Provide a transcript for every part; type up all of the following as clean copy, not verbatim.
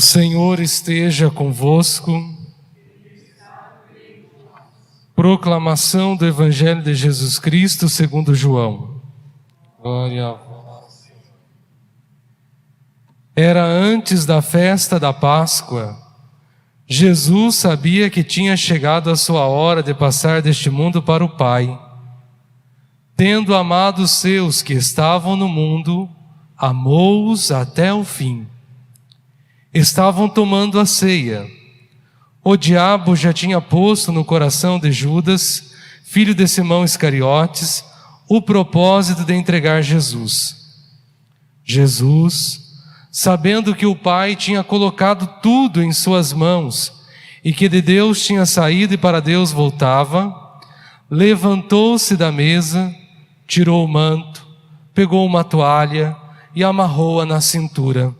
Senhor esteja convosco. Proclamação do Evangelho de Jesus Cristo segundo João. Glória a vós. Era antes da festa da Páscoa. Jesus sabia que tinha chegado a sua hora de passar deste mundo para o Pai. Tendo amado os seus que estavam no mundo, amou-os até o fim. Estavam tomando a ceia. O diabo já tinha posto no coração de Judas, filho de Simão Iscariotes, o propósito de entregar Jesus. Jesus, sabendo que o Pai tinha colocado tudo em suas mãos e que de Deus tinha saído e para Deus voltava, levantou-se da mesa, tirou o manto, pegou uma toalha e amarrou-a na cintura.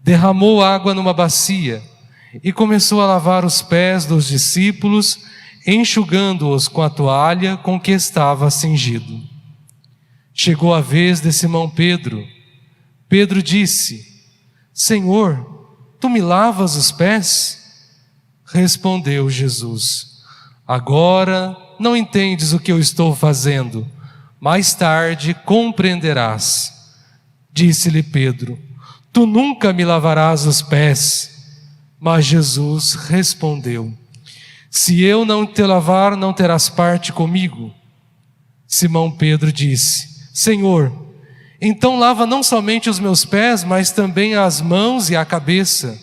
Derramou água numa bacia e começou a lavar os pés dos discípulos, enxugando-os com a toalha com que estava cingido. Chegou a vez de Simão Pedro. Pedro disse: Senhor, tu me lavas os pés? Respondeu Jesus: Agora não entendes o que eu estou fazendo, mais tarde compreenderás. Disse-lhe Pedro: Tu nunca me lavarás os pés. Mas Jesus respondeu: Se eu não te lavar, não terás parte comigo. Simão Pedro disse: Senhor, então lava não somente os meus pés, mas também as mãos e a cabeça.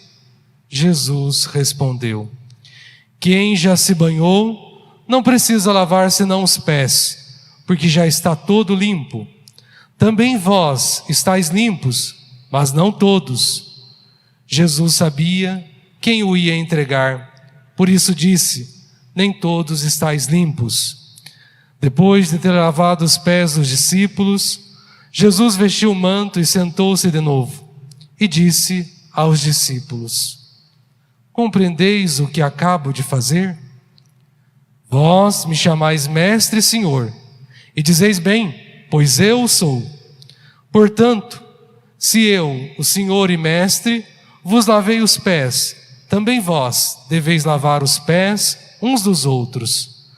Jesus respondeu: Quem já se banhou não precisa lavar senão os pés, porque já está todo limpo. Também vós estáis limpos, mas não todos. Jesus sabia quem o ia entregar, por isso disse: Nem todos estáis limpos. Depois de ter lavado os pés dos discípulos, Jesus vestiu o manto e sentou-se de novo, e disse aos discípulos: Compreendeis o que acabo de fazer? Vós me chamais mestre e senhor, e dizeis bem, pois eu o sou. Portanto, se eu, o Senhor e Mestre, vos lavei os pés, também vós deveis lavar os pés uns dos outros.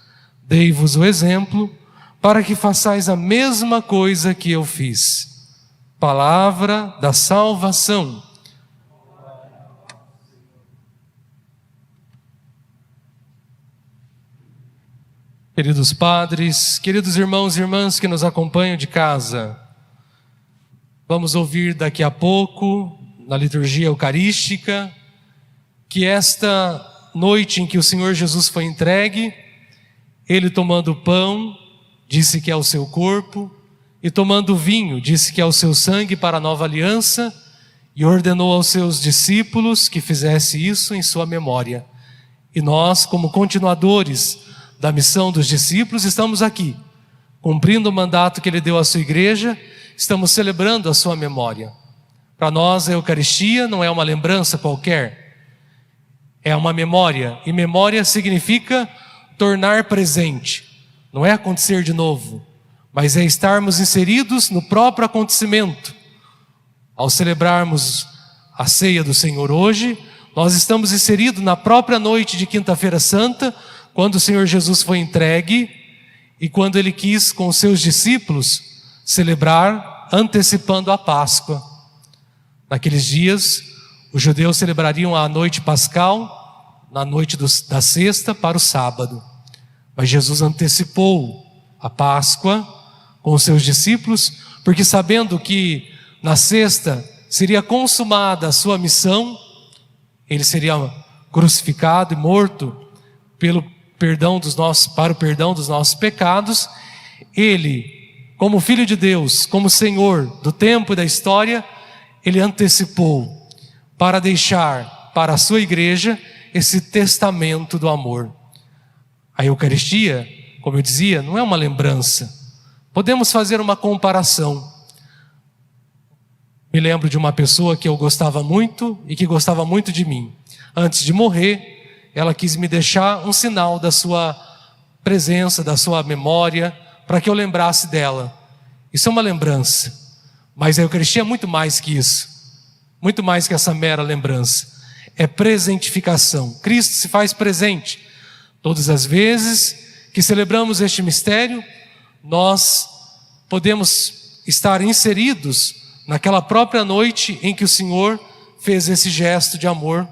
Dei-vos o exemplo, para que façais a mesma coisa que eu fiz. Palavra da salvação. Queridos padres, queridos irmãos e irmãs que nos acompanham de casa, vamos ouvir daqui a pouco, na liturgia eucarística, que esta noite em que o Senhor Jesus foi entregue, Ele tomando o pão, disse que é o seu corpo, e tomando o vinho, disse que é o seu sangue para a nova aliança, e ordenou aos seus discípulos que fizesse isso em sua memória. E nós, como continuadores da missão dos discípulos, estamos aqui, cumprindo o mandato que Ele deu à sua igreja, estamos celebrando a sua memória. Para nós a Eucaristia não é uma lembrança qualquer, é uma memória, e memória significa tornar presente, não é acontecer de novo, mas é estarmos inseridos no próprio acontecimento. Ao celebrarmos a ceia do Senhor hoje, nós estamos inseridos na própria noite de Quinta-feira Santa, quando o Senhor Jesus foi entregue e quando Ele quis com os seus discípulos celebrar antecipando a Páscoa. Naqueles dias, os judeus celebrariam a noite pascal, na noite da sexta para o sábado. Mas Jesus antecipou a Páscoa com os seus discípulos, porque sabendo que na sexta seria consumada a sua missão, Ele seria crucificado e morto para o perdão dos nossos pecados. Ele, como Filho de Deus, como Senhor do tempo e da história, Ele antecipou para deixar para a sua igreja esse testamento do amor. A Eucaristia, como eu dizia, não é uma lembrança. Podemos fazer uma comparação. Me lembro de uma pessoa que eu gostava muito e que gostava muito de mim. Antes de morrer, ela quis me deixar um sinal da sua presença, da sua memória, para que eu lembrasse dela. Isso é uma lembrança. Mas a Eucaristia é muito mais que isso. Muito mais que essa mera lembrança. É presentificação. Cristo se faz presente. Todas as vezes que celebramos este mistério, nós podemos estar inseridos naquela própria noite em que o Senhor fez esse gesto de amor,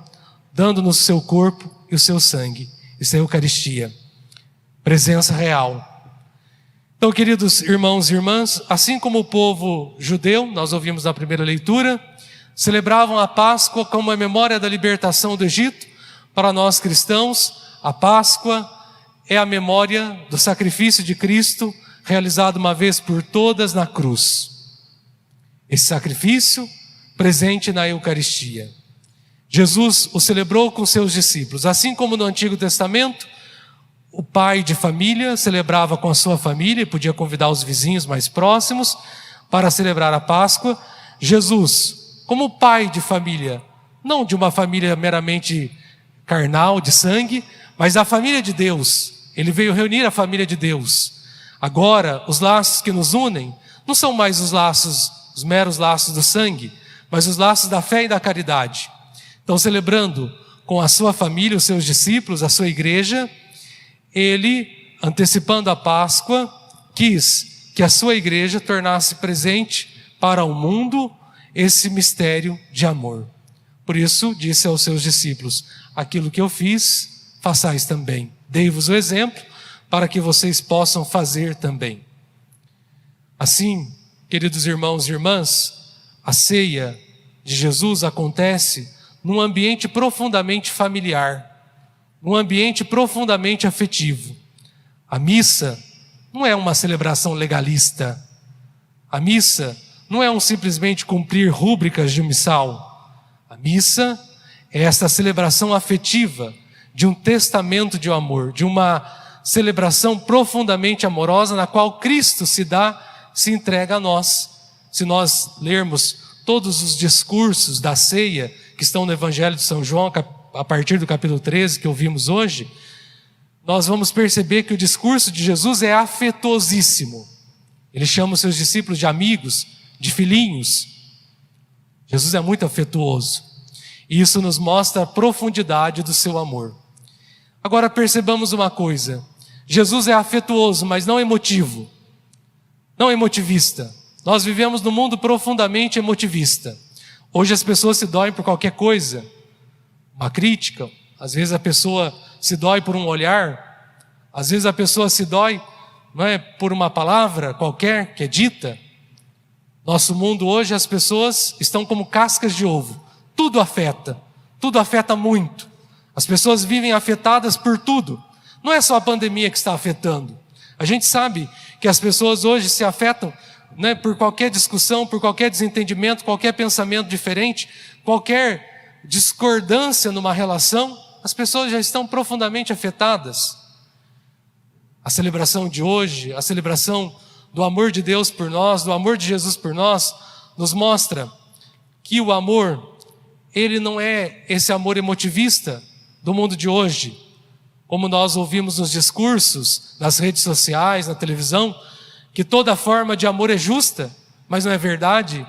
dando-nos o seu corpo e o seu sangue. Isso é a Eucaristia. Presença real. Então, queridos irmãos e irmãs, assim como o povo judeu, nós ouvimos na primeira leitura, celebravam a Páscoa como a memória da libertação do Egito. Para nós cristãos, a Páscoa é a memória do sacrifício de Cristo realizado uma vez por todas na cruz. Esse sacrifício presente na Eucaristia. Jesus o celebrou com seus discípulos. Assim como no Antigo Testamento, o pai de família celebrava com a sua família e podia convidar os vizinhos mais próximos para celebrar a Páscoa. Jesus, como pai de família, não de uma família meramente carnal, de sangue, mas da família de Deus. Ele veio reunir a família de Deus. Agora, os laços que nos unem não são mais os meros laços do sangue, mas os laços da fé e da caridade. Então, celebrando com a sua família, os seus discípulos, a sua igreja, ele, antecipando a Páscoa, quis que a sua igreja tornasse presente para o mundo esse mistério de amor. Por isso, disse aos seus discípulos: aquilo que eu fiz, façais também. Dei-vos o exemplo para que vocês possam fazer também. Assim, queridos irmãos e irmãs, a ceia de Jesus acontece num ambiente profundamente familiar, num ambiente profundamente afetivo. A missa não é uma celebração legalista. A missa não é simplesmente cumprir rúbricas de missal. A missa é esta celebração afetiva de um testamento de amor, de uma celebração profundamente amorosa na qual Cristo se entrega a nós. Se nós lermos todos os discursos da ceia que estão no Evangelho de São João, a partir do capítulo 13 que ouvimos hoje, nós vamos perceber que o discurso de Jesus é afetuosíssimo. Ele chama os seus discípulos de amigos, de filhinhos. Jesus é muito afetuoso. E isso nos mostra a profundidade do seu amor. Agora percebamos uma coisa. Jesus é afetuoso, mas não emotivo. Não emotivista. Nós vivemos num mundo profundamente emotivista. Hoje as pessoas se doem por qualquer coisa. Uma crítica. Às vezes a pessoa se dói por um olhar. Às vezes a pessoa se dói, não é, por uma palavra qualquer que é dita. Nosso mundo hoje, as pessoas estão como cascas de ovo. Tudo afeta muito. As pessoas vivem afetadas por tudo. Não é só a pandemia que está afetando. A gente sabe que as pessoas hoje se afetam, né, por qualquer discussão, por qualquer desentendimento, qualquer pensamento diferente, qualquer discordância numa relação, as pessoas já estão profundamente afetadas. A celebração de hoje, a celebração do amor de Deus por nós, do amor de Jesus por nós, nos mostra que o amor, ele não é esse amor emotivista do mundo de hoje, como nós ouvimos nos discursos, nas redes sociais, na televisão, que toda forma de amor é justa, mas não é verdade,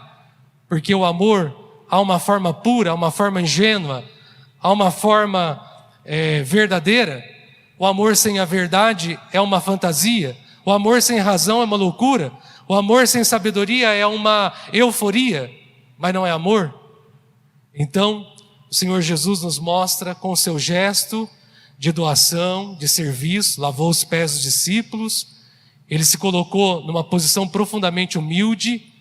porque o amor há uma forma pura, há uma forma ingênua, há uma forma verdadeira. O amor sem a verdade é uma fantasia, o amor sem razão é uma loucura, o amor sem sabedoria é uma euforia, mas não é amor. Então, o Senhor Jesus nos mostra com o seu gesto de doação, de serviço, lavou os pés dos discípulos, ele se colocou numa posição profundamente humilde,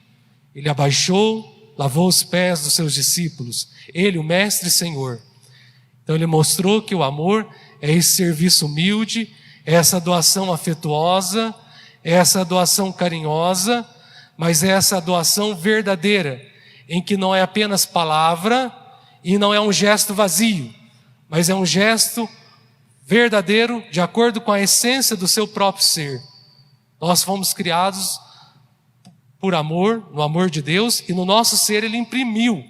ele abaixou, lavou os pés dos seus discípulos, ele, o Mestre e Senhor. Então ele mostrou que o amor é esse serviço humilde, é essa doação afetuosa, é essa doação carinhosa, mas é essa doação verdadeira, em que não é apenas palavra e não é um gesto vazio, mas é um gesto verdadeiro de acordo com a essência do seu próprio ser. Nós fomos criados por amor, no amor de Deus, e no nosso ser ele imprimiu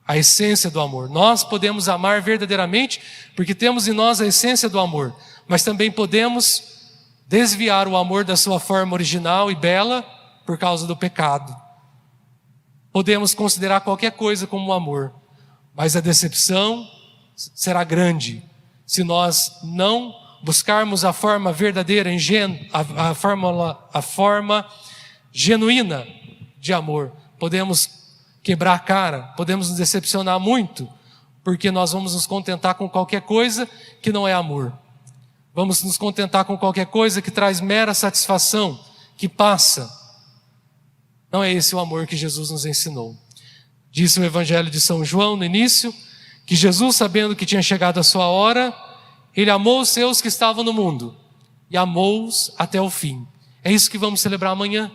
a essência do amor. Nós podemos amar verdadeiramente porque temos em nós a essência do amor, mas também podemos desviar o amor da sua forma original e bela por causa do pecado. podemos considerar qualquer coisa como amor, mas a decepção será grande se nós não buscarmos a forma verdadeira, a forma genuína de amor. Podemos quebrar a cara, podemos nos decepcionar muito, porque nós vamos nos contentar com qualquer coisa que não é amor. Vamos nos contentar com qualquer coisa que traz mera satisfação, que passa. Não é esse o amor que Jesus nos ensinou. Disse o Evangelho de São João no início, que Jesus, sabendo que tinha chegado a sua hora, Ele amou os seus que estavam no mundo e amou-os até o fim. É isso que vamos celebrar amanhã.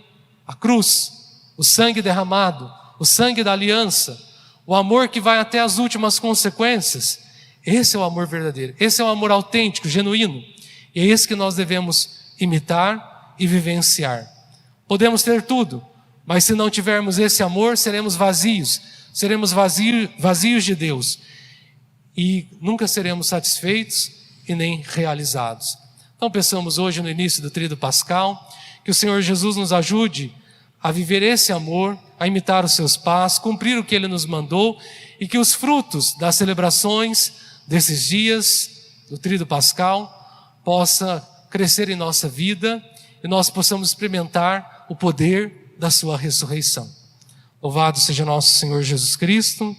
A cruz, o sangue derramado, o sangue da aliança, o amor que vai até as últimas consequências. Esse é o amor verdadeiro, esse é o amor autêntico, genuíno. E é esse que nós devemos imitar e vivenciar. Podemos ter tudo, mas se não tivermos esse amor, seremos vazios de Deus. E nunca seremos satisfeitos e nem realizados. Então pensamos hoje no início do Tríduo Pascal, que o Senhor Jesus nos ajude a viver esse amor, a imitar os seus passos, cumprir o que Ele nos mandou, e que os frutos das celebrações desses dias do Tríduo Pascal possa crescer em nossa vida e nós possamos experimentar o poder da sua ressurreição. Louvado seja nosso Senhor Jesus Cristo.